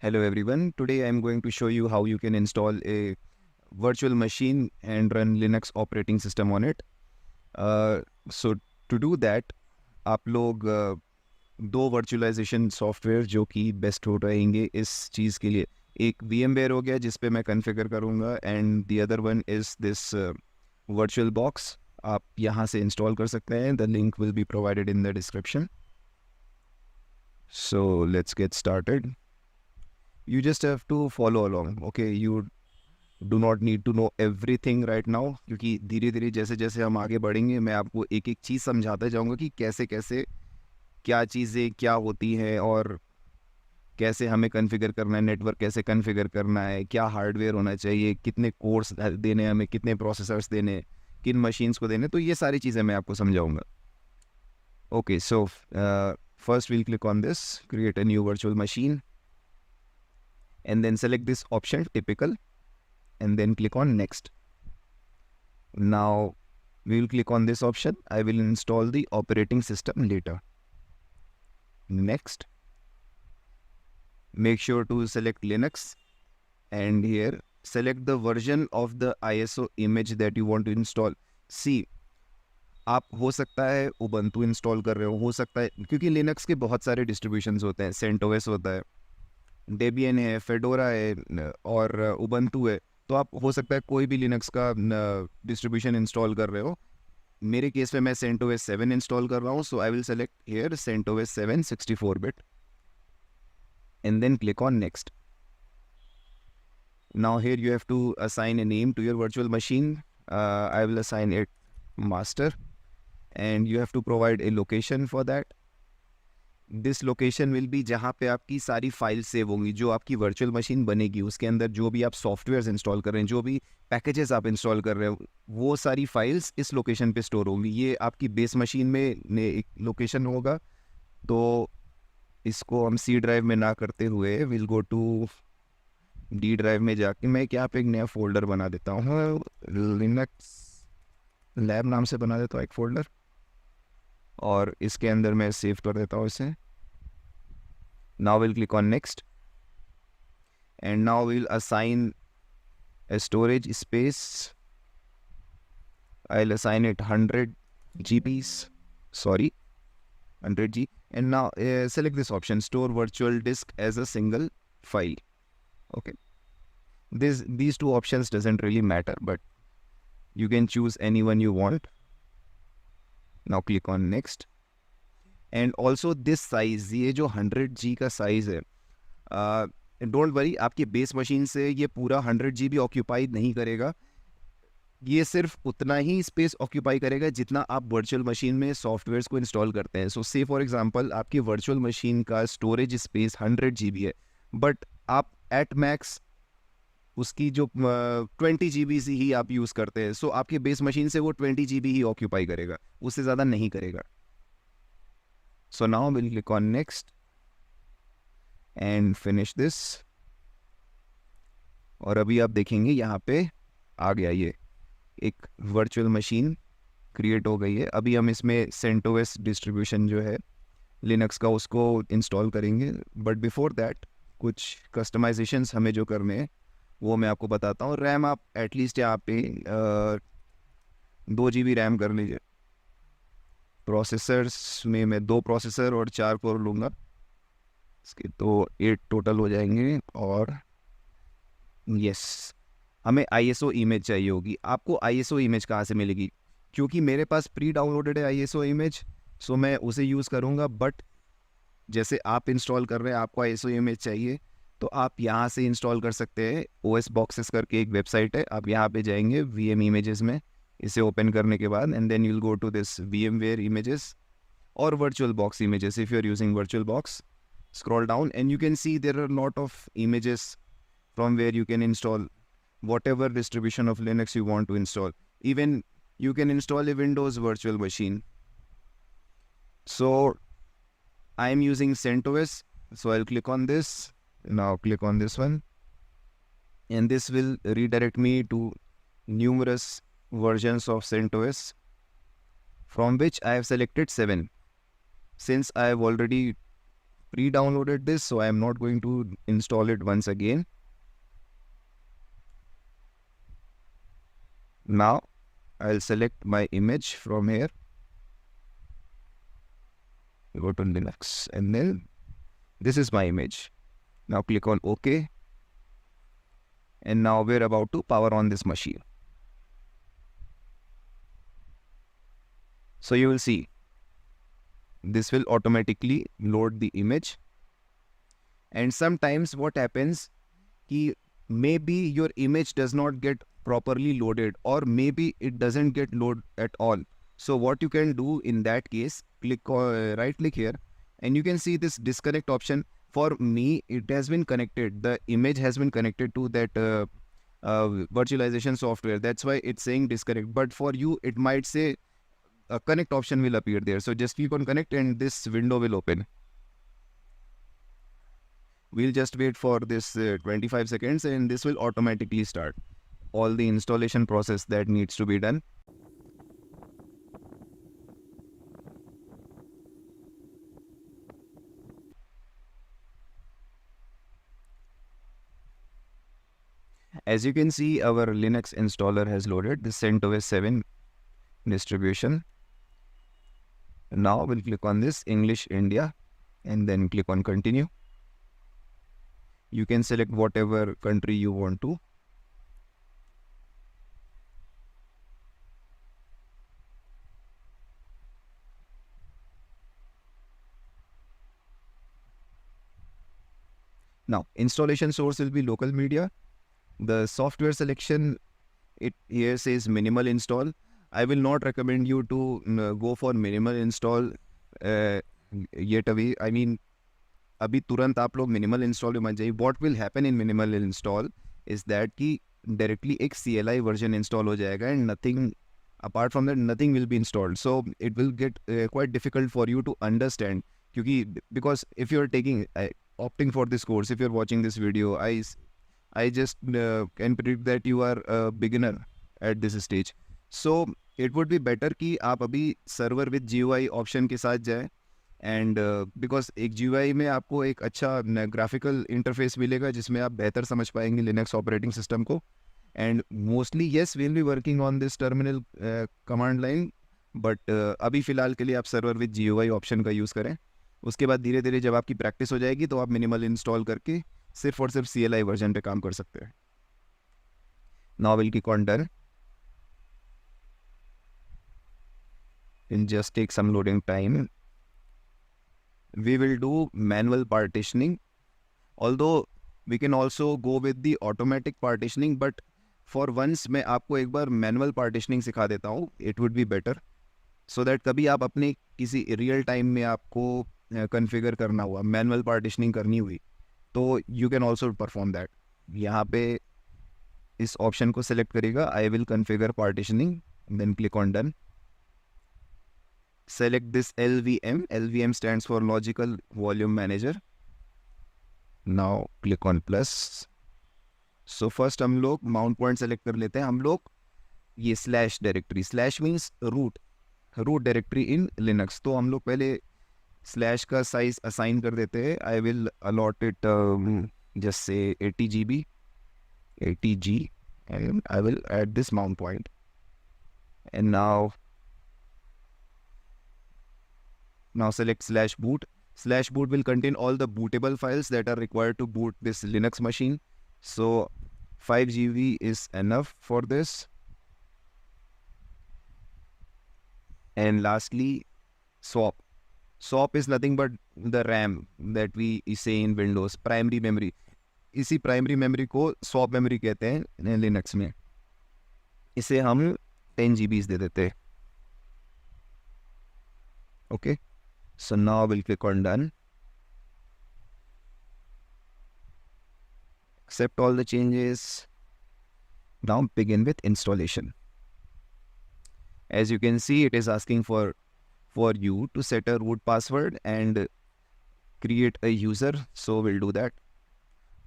Hello everyone. Today I'm going to show you how you can install a virtual machine and run Linux operating system on it. So to do that, आप लोग दो virtualisation software जो कि best हो रहेंगे इस चीज़ के लिए, एक VMware हो गया जिस पे मैं कॉन्फ़िगर करूँगा and the other one is this virtual box. आप यहाँ से इंस्टॉल कर सकते हैं. The link will be provided in the description. So let's get started. You just have to follow along. Okay, you do not need to know everything right now, क्योंकि धीरे धीरे जैसे जैसे हम आगे बढ़ेंगे मैं आपको एक एक चीज़ समझाता जाऊंगा कि कैसे कैसे क्या चीज़ें क्या होती हैं और कैसे हमें कॉन्फ़िगर करना है, नेटवर्क कैसे कॉन्फ़िगर करना है, क्या हार्डवेयर होना चाहिए, कितने कोर्स देने हैं हमें, कितने प्रोसेसर्स देने हैं, किन मशीन्स को देने, तो ये सारी चीज़ें मैं आपको समझाऊंगा. Okay, so first we'll click on this create a new virtual machine and then select this option typical and then click on next. Now we will click on this option. I will install the operating system later. Next, make sure to select Linux and here select the version of the ISO image that you want to install. See, आप हो सकता है Ubuntu install कर रहे हो सकता है, क्योंकि लिनक्स के बहुत सारे डिस्ट्रीब्यूशंस होते हैं. CentOS होता है, डेबियन है, फेडोरा है और उबंटू है. तो आप हो सकता है कोई भी लिनक्स का डिस्ट्रीब्यूशन इंस्टॉल कर रहे हो. मेरे केस में मैं CentOS 7 इंस्टॉल कर रहा हूँ. So I will select here CentOS 7 64-bit and then click on next. Now here you have to assign a name to your virtual machine. I will assign it master and you have to provide a location for that. This location will be जहाँ पे आपकी सारी file save होंगी, जो आपकी virtual machine बनेगी उसके अंदर जो भी आप सॉफ्टवेयर्स इंस्टॉल कर रहे हैं, जो भी पैकेजेस आप इंस्टॉल कर रहे हो, वो सारी फाइल्स इस लोकेशन पे स्टोर होंगी. ये आपकी बेस मशीन में एक लोकेशन होगा. तो इसको हम C ड्राइव में ना करते हुए will go to D drive में जाके मैं क्या पे एक नया फोल्डर बना देता हूँ. लिनक्स लैब नाम से बना देता हूँ एक फोल्डर और इसके अंदर मैं सेव कर देता हूँ इसे. Now we'll click on next and now we'll assign a storage space. I'll assign it 100 GBs, sorry 100G, and now select this option, store virtual disk as a single file. Okay, these two options doesn't really matter, but you can choose any one you want. Now click on next. And also this size, ये जो 100G का size है, don't worry, आपकी base machine से ये पूरा 100 GB occupied नहीं करेगा. ये सिर्फ उतना ही स्पेस ऑक्यूपाई करेगा जितना आप वर्चुअल मशीन में सॉफ्टवेयर्स को इंस्टॉल करते हैं. सो से फॉर एग्जांपल आपकी वर्चुअल मशीन का स्टोरेज स्पेस 100 GB है, बट आप एट मैक्स उसकी जो 20 GB ही आप यूज़ करते हैं. सो आपकी बेस मशीन से वो 20 GB ही ऑक्यूपाई करेगा, उससे ज़्यादा नहीं करेगा. So now we'll click on next and finish this. और अभी आप देखेंगे यहाँ पे आ गया, ये एक वर्चुअल मशीन क्रिएट हो गई है. अभी हम इसमें CentOS डिस्ट्रीब्यूशन जो है लिनक्स का उसको इंस्टॉल करेंगे, बट बिफोर दैट कुछ कस्टमाइजेशंस हमें जो करने हैं वो मैं आपको बताता हूँ. रैम आप एटलीस्ट यहाँ पे 2 GB रैम कर लीजिए. प्रोसेसर्स में मैं 2 प्रोसेसर और 4 कोर लूँगा, इसके तो 8 टोटल हो जाएंगे. और यस, हमें ISO इमेज चाहिए होगी. आपको ISO इमेज कहाँ से मिलेगी? क्योंकि मेरे पास प्री डाउनलोडेड है ISO इमेज, सो मैं उसे यूज़ करूँगा. बट जैसे आप इंस्टॉल कर रहे हैं, आपको ISO इमेज चाहिए तो आप यहाँ से इंस्टॉल कर सकते हैं. OS बॉक्सेस करके एक वेबसाइट है, आप यहाँ पे जाएंगे VM इमेजेस में, इसे ओपन करने के बाद and then you will go to this VMware images और virtual box images. If you're using virtual box, scroll down and you can see there are a lot of images from where you can install whatever distribution of Linux you want to install. Even you can install a Windows virtual machine. So I'm using CentOS, so I'll click on this. Now click on this one and this will redirect me to numerous versions of CentOS, from which I have selected 7. Since I have already pre-downloaded this, so I am not going to install it once again. Now I'll select my image from here, go to Linux, and then this is my image. Now click on OK, and now we're about to power on this machine. So you will see this will automatically load the image. And sometimes what happens, maybe your image does not get properly loaded, or maybe it doesn't get loaded at all. So what you can do in that case, right click here, and you can see this disconnect option. For me, it has been connected. The image has been connected to that virtualization software. That's why it's saying disconnect. But for you, it might say a connect option will appear there. So just click on connect and this window will open. We'll just wait for this 25 seconds and this will automatically start all the installation process that needs to be done. As you can see, our Linux installer has loaded the CentOS 7 distribution. Now we'll click on this English India and then click on continue. You can select whatever country you want to. Now installation source will be local media. The software selection, it here says minimal install. I will not recommend you to go for minimal install yet away. I mean, अभी तुरंत आप लोग minimal install में मत जाइए. What will happen in minimal install is that कि directly एक CLI version install हो जाएगा and nothing apart from that, nothing will be installed. So it will get quite difficult for you to understand. Because if you are opting for this course, if you're watching this video, I just can predict that you are a beginner at this stage. So it would be better कि आप अभी server with GUI option के साथ जाए. And because एक GUI में आपको एक अच्छा graphical interface मिलेगा जिसमें आप बेहतर समझ पाएंगे Linux operating system को. And mostly yes, we'll be working on this terminal command line. But अभी फ़िलहाल के लिए आप server with GUI option का यूज़ करें. उसके बाद धीरे धीरे जब आपकी प्रैक्टिस हो जाएगी तो आप मिनिमल इंस्टॉल करके सिर्फ और सिर्फ CLI वर्जन पे काम कर सकते हैं. Now we'll click on done. It'll just take some loading time. We will do manual partitioning. Although we can also go with the automatic partitioning, but for once मैं आपको एक बार manual partitioning सिखा देता हूँ. It would be better, so that कभी आप अपने किसी real time में आपको configure करना हुआ, manual partitioning करनी हुई, तो you can also perform that. यहाँ पे इस option को select करेगा, I will configure partitioning, and then click on done. Select this LVM. LVM stands for Logical Volume Manager. Now click on plus. So first हम लोग mount point select कर लेते हैं. हम लोग ये slash directory, slash means root directory in Linux. तो हम लोग पहले slash का size assign कर देते हैं. I will allot it just say 80 GB, 80 G, and I will add this mount point. And now select slash boot. Slash boot will contain all the bootable files that are required to boot this Linux machine. So 5 GB is enough for this. And lastly, swap. Swap is nothing but the RAM that we say in Windows, primary memory. इसी primary memory को swap memory कहते हैं Linux में. इसे हम 10 GB दे देते हैं. Okay. So now we'll click on done. Accept all the changes. Now begin with installation. As you can see, it is asking for you to set a root password and create a user. So we'll do that.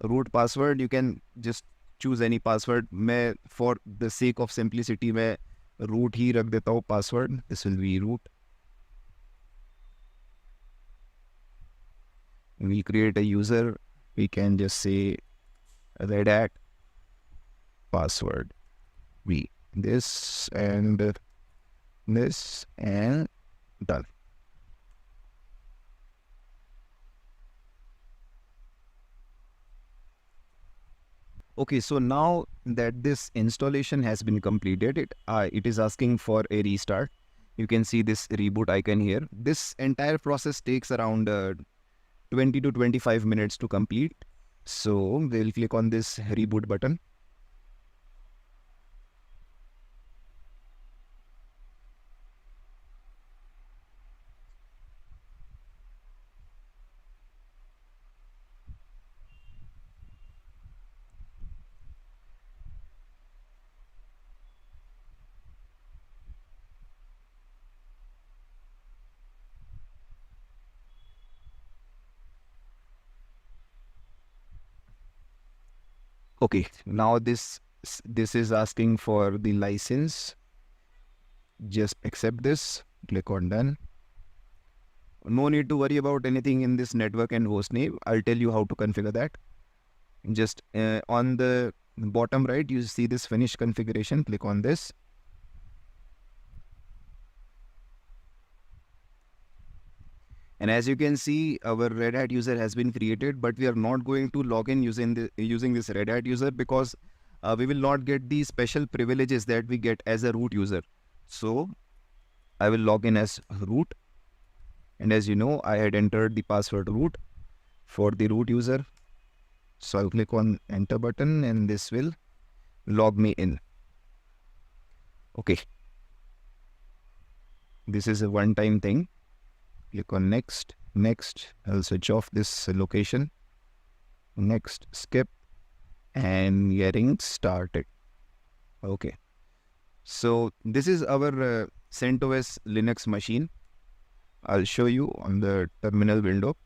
Root password, you can just choose any password. मैं for the sake of simplicity मैं root ही रख देता हूँ password. This will be root. we'll create a user. We can just say red hat password v this and this and done. Okay, so now that this installation has been completed, it is asking for a restart. You can see this reboot icon here. This entire process takes around 20 to 25 minutes to complete. So we'll click on this reboot button. Okay, now this is asking for the license. Just accept this, click on done. No need to worry about anything in this network and host name. I'll tell you how to configure that. Just on the bottom right, you see this finish configuration. Click on this. And as you can see, our Red Hat user has been created, but we are not going to log in using this Red Hat user because we will not get the special privileges that we get as a root user. So I will log in as root. And as you know, I had entered the password root for the root user. So I'll click on enter button and this will log me in. Okay. This is a one-time thing. Click on next, next. I'll switch off this location. Next, skip, and getting started. Okay. So this is our CentOS Linux machine. I'll show you on the terminal window.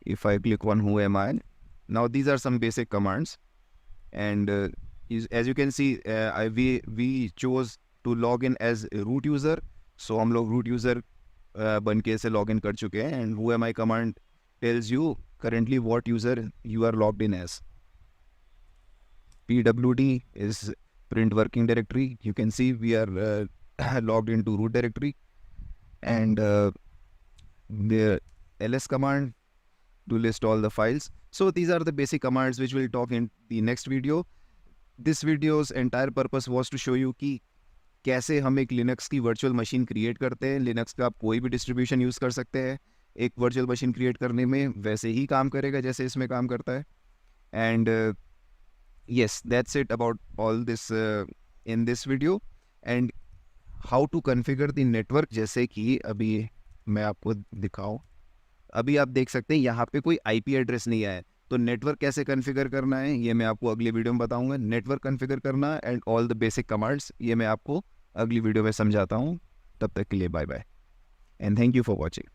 If I click on who am I, now these are some basic commands, and as you can see, we chose to log in as a root user. So हम लोग root user बन के से log in कर चुके हैं, and who am I command tells you currently what user you are logged in as. pwd is print working directory. You can see we are logged into root directory, and the ls command to list all the files. So these are the basic commands which we'll talk in the next video. This video's entire purpose was to show you कि कैसे हम एक Linux की virtual machine create करते हैं. Linux का आप कोई भी डिस्ट्रीब्यूशन यूज़ कर सकते हैं. एक वर्चुअल मशीन क्रिएट करने में वैसे ही काम करेगा जैसे इसमें काम करता है. And yes, that's it about all this in this video. And how to configure the network, जैसे कि अभी मैं आपको दिखाऊं. अभी आप देख सकते हैं यहाँ पे कोई IP एड्रेस नहीं आया है, तो नेटवर्क कैसे कॉन्फ़िगर करना है ये मैं आपको अगली वीडियो में बताऊंगा. नेटवर्क कॉन्फ़िगर करना and all the basic commands ये मैं आपको अगली वीडियो में समझाता हूँ. तब तक के लिए bye bye and thank you for watching.